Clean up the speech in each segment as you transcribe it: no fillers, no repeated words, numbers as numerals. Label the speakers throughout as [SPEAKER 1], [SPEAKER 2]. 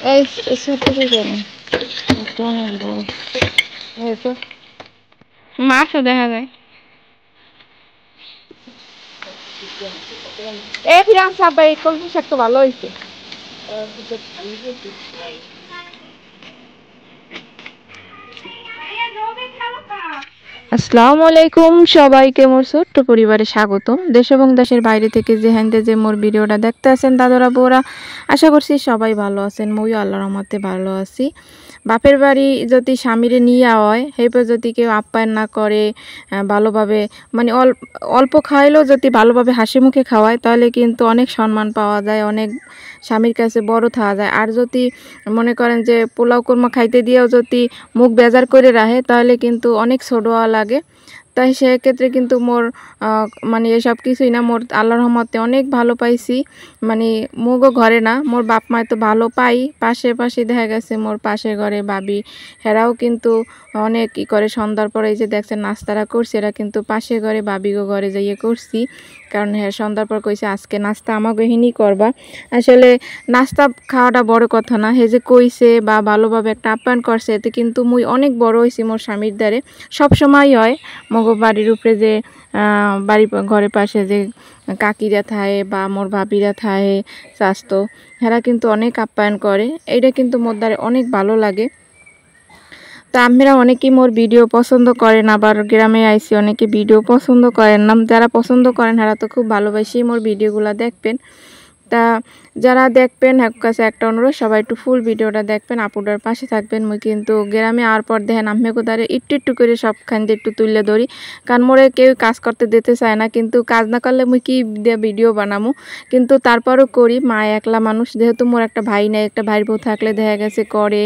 [SPEAKER 1] eso te digo. Eso. মাছও দেখা যায়। ফিরান সাহেব এই কলমি শাক তো ভালো হয়েছে। আসসালামু আলাইকুম সবাইকে মোর ছোট্ট পরিবারে স্বাগতম। দেশ এবং দেশের বাইরে থেকে যে মোর ভিডিওটা দেখতে আছেন দাদরা বউরা, আশা করছি সবাই ভালো আছেন। মইও আল্লাহর রহমতে ভালো আছি। বাপের বাড়ি যদি স্বামীরে নিয়ে হয় সেইপর যদি কেউ আপ্যায়ন না করে ভালোভাবে, মানে অল্প খাওয়াইলেও যদি ভালোভাবে হাসি মুখে খাওয়ায় তাহলে কিন্তু অনেক সম্মান পাওয়া যায়, অনেক স্বামীর কাছে বড় থাকা যায়। আর যদি মনে করেন যে পোলাও কোরমা খাইতে দিয়েও যদি মুখ বেজার করে রাখে তাহলে কিন্তু অনেক ছোটোয়া লাগে। তাই সেক্ষেত্রে কিন্তু মোর মানে এসব কিছুই না, মোর আল্লাহর রহমতে অনেক ভালো পাইছি। মানে মুগও ঘরে না, মোর বাপ মায় তো ভালো পাই, পাশে দেখা গেছে মোর পাশের ঘরে ভাবি হেরাও কিন্তু অনেক ই করে। সন্ধ্যার পরে এই যে দেখছেন নাস্তারা করছি, এরা কিন্তু পাশে ঘরে ভাবিগো ঘরে যাইয়ে করছি, কারণ হ্যাঁ সন্ধ্যার পর কইছে আজকে নাস্তা আমাকে হিনি করবা। আসলে নাস্তা খাওয়াটা বড় কথা না, হে যে কইছে বা ভালোভাবে একটা আপ্যায়ন করছে এতে কিন্তু মুই অনেক বড় হয়েছি মোর স্বামীর দ্বারে। সবসময় হয় মগো বাড়ির উপরে যে বাড়ি ঘরের পাশে যে কাকিরা থায় বা মোর ভাবিরা থায় স্বাস্থ্য, হেরা কিন্তু অনেক আপ্যায়ন করে, এইটা কিন্তু মোর দ্বারে অনেক ভালো লাগে। তা আপনারা অনেকেই মোর ভিডিও পছন্দ করেন, আবার গ্রামে আইসি অনেকে ভিডিও পছন্দ করেন না। যারা পছন্দ করেন তারা তো খুব ভালোবাসি মোর ভিডিওগুলো দেখবেন। তা যারা দেখবেন কাছে একটা অনুরোধ, সবাই একটু ফুল ভিডিওটা দেখবেন, আপুটার পাশে থাকবেন। মুই কিন্তু গ্রামে আওয়ার পর দেখেন আমি কোথায় একটু করে সবখান দিয়ে একটু তুলে ধরি, কারণ মোরে কেউ কাজ করতে দিতে চায় না, কিন্তু কাজ না করলে মুই কি দিয়ে ভিডিও বানামু, কিন্তু তারপরও করি। মা একলা মানুষ, যেহেতু মোর একটা ভাই নাই, একটা ভাইয়ের বউ থাকলে দেখা গেছে করে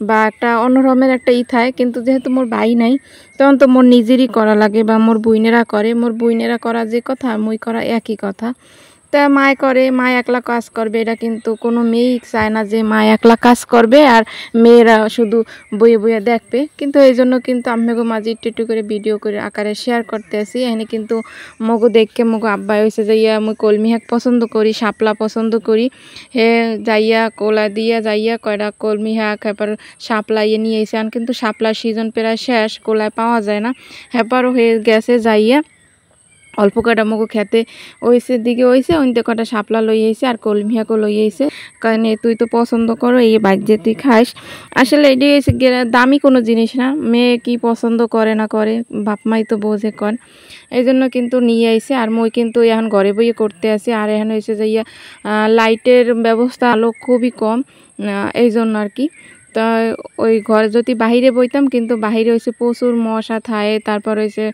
[SPEAKER 1] বা একটা অন্যরকমের একটা থাকে, কিন্তু যেহেতু মোর ভাই নাই তখন তো মোর নিজেরই করা লাগে, বা মোর বুইনেরা করে, মোর বুইনেরা করা যে কথা মুই করা একই কথা। তা মায় করে, মা একলা কাজ করবে, এটা কিন্তু কোনো মেয়েই চায় না যে মা একলা কাজ করবে আর মেয়েরা শুধু বইয়ে বইয়ে দেখবে। কিন্তু এই জন্য কিন্তু আম্মেগো মাঝে একটু করে ভিডিও করে আকারে শেয়ার করতে আসি। এখানে কিন্তু মগো দেখকে মগো আব্বাই হয়েছে যাইয়া মুই কলমি শাক পছন্দ করি, শাপলা পছন্দ করি, হে যাইয়া কোলা দিয়া যাইয়া কয়টা কলমি শাক এবার শাপলা ইয়ে নিয়ে এসে, কিন্তু শাপলার সিজন প্রায় শেষ, কোলায় পাওয়া যায় না, হেপারও হয়ে গেছে যাইয়া অল্প কটা মগো খেতে ওইসের দিকে ওইসে ওইতে কটা শাপলা লই আইছে আর কলমি শাকও লই আইছে, কারণ তুই তো পছন্দ করো এই যে তুই খাইস। আসলে এটি হয়েছে দামি কোনো জিনিস না, মেয়ে কি পছন্দ করে না করে বাপ মাই তো বোঝে কন, এই জন্য কিন্তু নিয়ে আইছে। আর মই কিন্তু এখন ঘরে বইয়ে করতে আসি, আর এখন হয়েছে যে লাইটের ব্যবস্থা আলো খুবই কম, এই জন্য আর কি। তা ওই ঘরে যদি বাহিরে বইতাম, কিন্তু বাহিরে হয়েছে প্রচুর মশা থায়, তারপর হয়েছে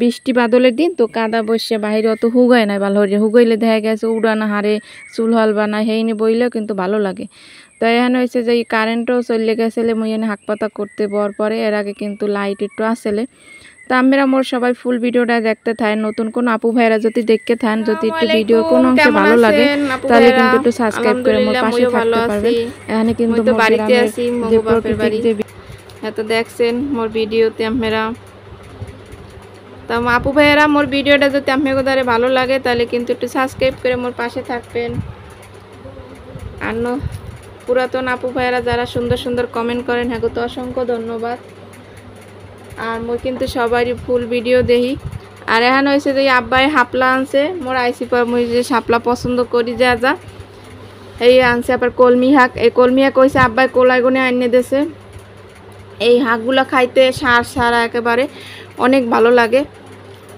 [SPEAKER 1] বৃষ্টি বাদলের দিন তো কাদা বসে বাহিরে অত হুগায় নাই, ভালো হয়ে হুগাইলে দেখা গেছে উড়ানা হারে চুল হল বানা হেইনি বইলেও কিন্তু ভালো লাগে। তো এখানে হয়েছে যে কারেন্টও চলে গেছিলে, মুই এনে হাক পাতা করতে বর পরে, এর আগে কিন্তু লাইট একটু আসলে। তা আমরা মোর সবাই ফুল ভিডিওটা দেখতে থাকেন। নতুন কোন আপু ভাইরা যদি দেখতে থাকেন, যদি একটু ভিডিওর কোনো অংশে ভালো লাগে তাহলে কিন্তু একটু সাবস্ক্রাইব করে মোর পাশে থাকতে পারবেন। এখানে কিন্তু মোর বাড়িতে আছি মগো বাপের বাড়ি, এত দেখছেন মোর ভিডিওতে আপনারা। তা আপু ভাইয়েরা মোর ভিডিওটা যদি আপনাদের দ্বারা ভালো লাগে তাহলে কিন্তু একটু সাবস্ক্রাইব করে মোর পাশে থাকবেন। আর পুরাতন আপু ভাইয়েরা যারা সুন্দর সুন্দর কমেন্ট করেন হ্যাঁ তো অসংখ্য ধন্যবাদ। আর মই কিন্তু সবারই ফুল ভিডিও দেখি। আর এখন হয়েছে যে আব্বাই হাপলা আনছে, মোর আইসি পর মুই যে শাপলা পছন্দ করি যা যা এই আনছে। আবার কলমি শাক, এই কলমি শাক হয়েছে আব্বাই কোলাই গুনে আনিয়ে দিয়েছে। এই শাকগুলো খাইতে সার সারা একেবারে অনেক ভালো লাগে।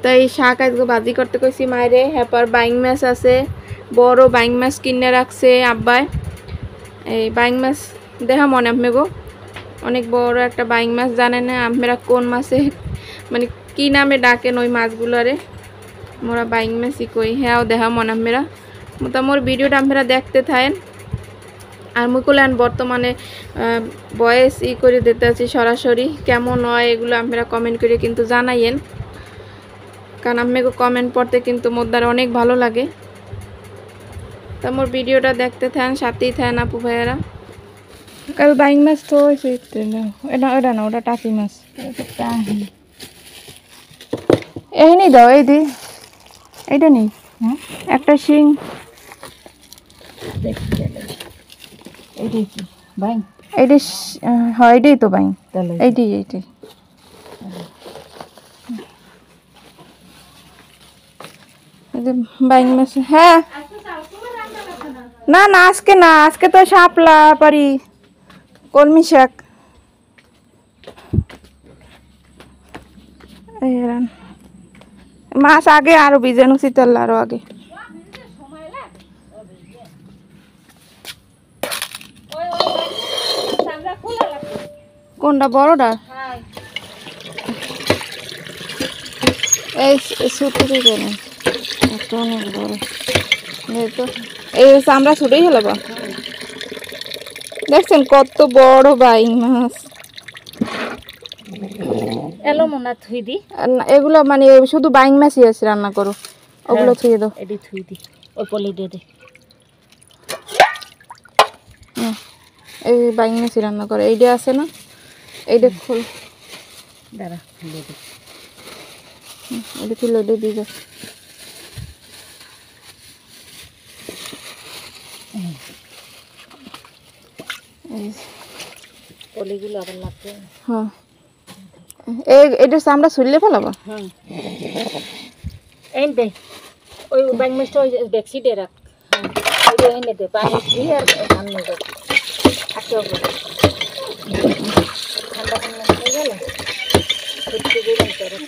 [SPEAKER 1] তো এই শাক আজকে ভাজি করতে কইছি মায়েরে। হ্যাপার বাইং মাছ আছে, বড় বাইং মাছ কিনে রাখছে আব্বাই। এই বাইং মাছ দেখা মনে আপনি গো অনেক বড় একটা বাইং মাছ, জানেন না আপনারা কোন মাছে মানে কি নামে ডাকেন ওই মাছগুলোরে, মোরা বাইং মাছই কই। হ্যাঁ দেখা মনে আপনারা তা মোর ভিডিওটা আপনারা দেখতে থাকেন। আর মুকুলান বর্তমানে ভয়েস করে দিতে আছি সরাসরি, কেমন হয় এগুলো আপনারা কমেন্ট করে কিন্তু জানাইয়েন, কারণ আপনাকে কমেন্ট পড়তে কিন্তু মোর দ্বারা অনেক ভালো লাগে। তা মোর ভিডিওটা দেখতে থাকেন, সাথেই থাকেন আপু ভাইয়েরা। কাল বাইং মাছ তো এটা ওটা না, ওটা টাকি মাছ, এখানেই দাও, এই দি এইটা নেই একটা শিং, এই দেখি
[SPEAKER 2] বাইং
[SPEAKER 1] এইটি হয় এইটাই তো বাইং এইটাই এইটাই বাইং মাছ হ্যাঁ না না আজকে তো শাপলা পারি কলমি শাক মাছ আগে আরো বিজানু শীতল আরো আগে কোনটা বড়টা এই ছোট কেন একটা অনেক বড় তো এই আমরা ছুটেই হলাম দেখছেন কত বড় বাইং মাছ
[SPEAKER 2] এলো মনা থুই দি
[SPEAKER 1] এগুলো মানে শুধু বাইং মাছই আছে রান্না করো ওগুলো থুয়ে দাও
[SPEAKER 2] এডি থুই দি ওই পলি দে দে
[SPEAKER 1] এই বাইং মাছই রান্না করো এইটা আছে না এইটা খোল
[SPEAKER 2] দাঁড়া খুলে দে
[SPEAKER 1] এইটা খুলে দে দিবে
[SPEAKER 2] পলিগুলো আবার লাগবে
[SPEAKER 1] হ্যাঁ এটা আমরা ছুললে ফেলাবো
[SPEAKER 2] হ্যাঁ এই দে ওই ব্যাং মিষ্টি ওই ডেক্সি দে রাখ ওই এনে দে পানি দিয়ে আর ধান নেবে আচ্ছা ঠান্ডা ঠান্ডা হয়ে গেল ফুটতে দিলাম তোরে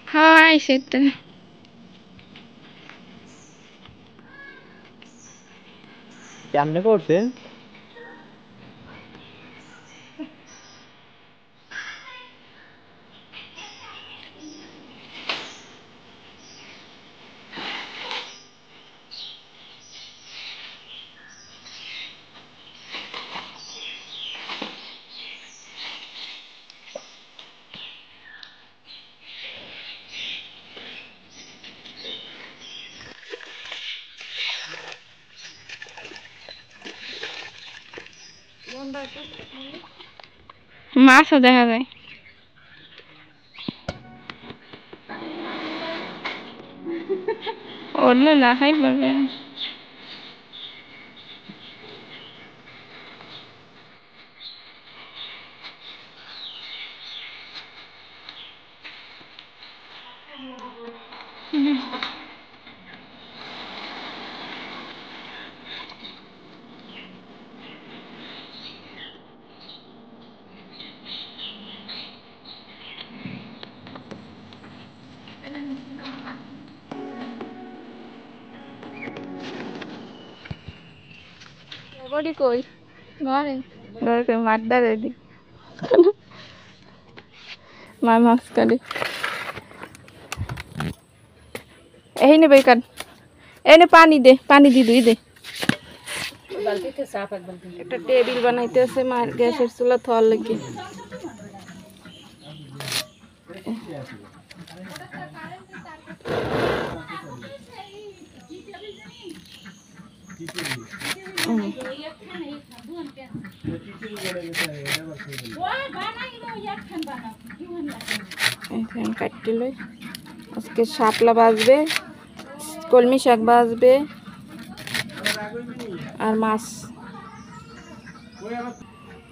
[SPEAKER 1] হাই সেটা
[SPEAKER 3] কেমনে করছেন
[SPEAKER 1] মাছও দেখা যায় ওরলে লাখাই পারবে বডি কই ঘরে ঘরে কই মারদা রেডি মা মাছ কাটে এই নে বেকার এনে পানি দে পানি দি দুই দে
[SPEAKER 2] বালতিতে সাফ এক বালতি
[SPEAKER 1] একটা টেবিল বানাইতেছে মার গ্যাসের চুলা থর লাগি কাটতে লই আজকে শাপলা বাজবে কলমি শাক বাজবে আর মাছ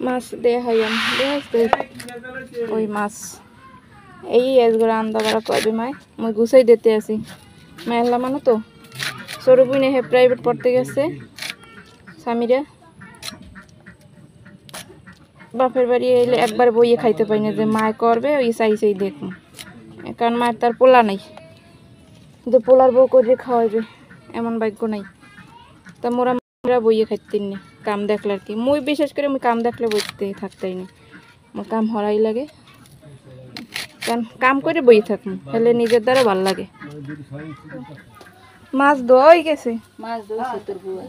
[SPEAKER 1] মাছ দে হাইয়াম দে ওই মাছ এই এসগুলো আন্দা বাড়া করবে মায় মই গুছাই দিতে আসি মেলা মানে তো সরুবিনে হে প্রাইভেট পড়তে গেছে স্বামীরা বাপের বাড়ি এলে একবার বইয়ে খাইতে পাই না যে মায় করবে ওই চাই দেখুন কারণ মায়ের তার পোলা নাই যে পোলার বউ করে খাওয়াইবে এমন ভাগ্য নাই তা মোরা মায়েরা বইয়ে খাইতেন না কাম দেখলে আর কি মুই বিশেষ করে মুই কাম দেখলে বইতে থাকতেই না মোর কাম হরাই লাগে কারণ কাম করে বই থাকুন তাহলে নিজের দ্বারা ভাল লাগে মাছ দই গেছে
[SPEAKER 2] মাছ ধুইছে তোর বুয়া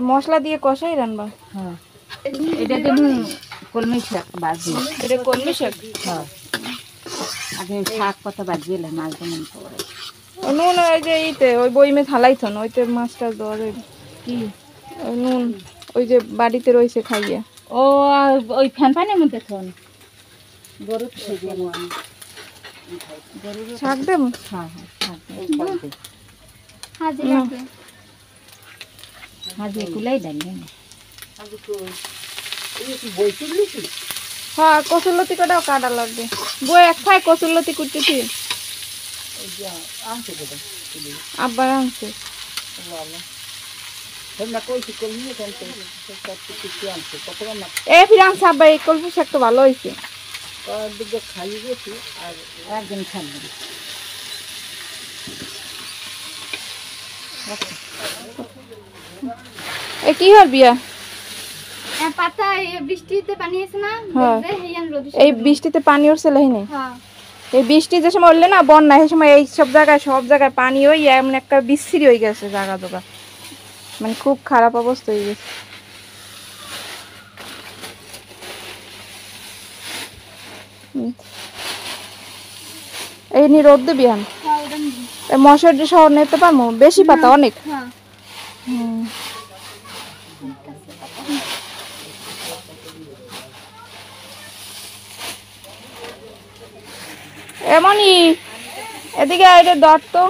[SPEAKER 1] মশলা দিয়ে কষাই রান্না
[SPEAKER 2] হ্যাঁ এটা দেখুন কলমি শাক বাজি
[SPEAKER 1] এটা কলমি শাক
[SPEAKER 2] হ্যাঁ আগে শাক কথা বাজিয়ে মাছ মনে করে
[SPEAKER 1] নুন ওই যে ইতে ওই বইমে থালাইছন ওইতে মাছটা দেওয়া যাবে
[SPEAKER 2] কি
[SPEAKER 1] ওই নুন ওই যে বাড়িতে রয়েছে খাইয়ে
[SPEAKER 2] ও ওই ফ্যান পানির মধ্যে থন গরু
[SPEAKER 1] শাক দেব
[SPEAKER 2] হ্যাঁ হ্যাঁ
[SPEAKER 4] হাজি
[SPEAKER 1] না।
[SPEAKER 4] লাগবে
[SPEAKER 2] হাজি কুলাই দেন
[SPEAKER 1] হ্যাঁ কচুরলতি কটাও কাটা লাগবে বই এক খায় কচুরলতি কুটতেছি আব্বার আনছে এ ফিরে আনছে আব্বা এই কলমি শাক তো ভালো হয়েছে
[SPEAKER 2] একদিন খাবেন
[SPEAKER 1] এ কি হল বিয়া
[SPEAKER 4] পাতা বৃষ্টিতে পানি আছে না
[SPEAKER 1] হ্যাঁ।
[SPEAKER 4] দেখবে হেয়ান রোদ
[SPEAKER 1] এই বৃষ্টিতে পানি উঠছে লাইনে
[SPEAKER 4] হ্যাঁ
[SPEAKER 1] এই বৃষ্টি যে সময় উঠলে না বন্যা সেই সময় এই সব জায়গায় পানি হই এমন একটা বিশ্রী হয়ে গেছে জায়গা জায়গা মানে খুব খারাপ অবস্থা হয়ে গেছে এই নি রোদ দেবি হান
[SPEAKER 4] হ্যাঁ ওটা নিবি।
[SPEAKER 1] মশার শহর নিতে পারবো বেশি পাতা অনেক
[SPEAKER 4] হ্যাঁ
[SPEAKER 1] হুম। এমনই এদিকে এটা দর তো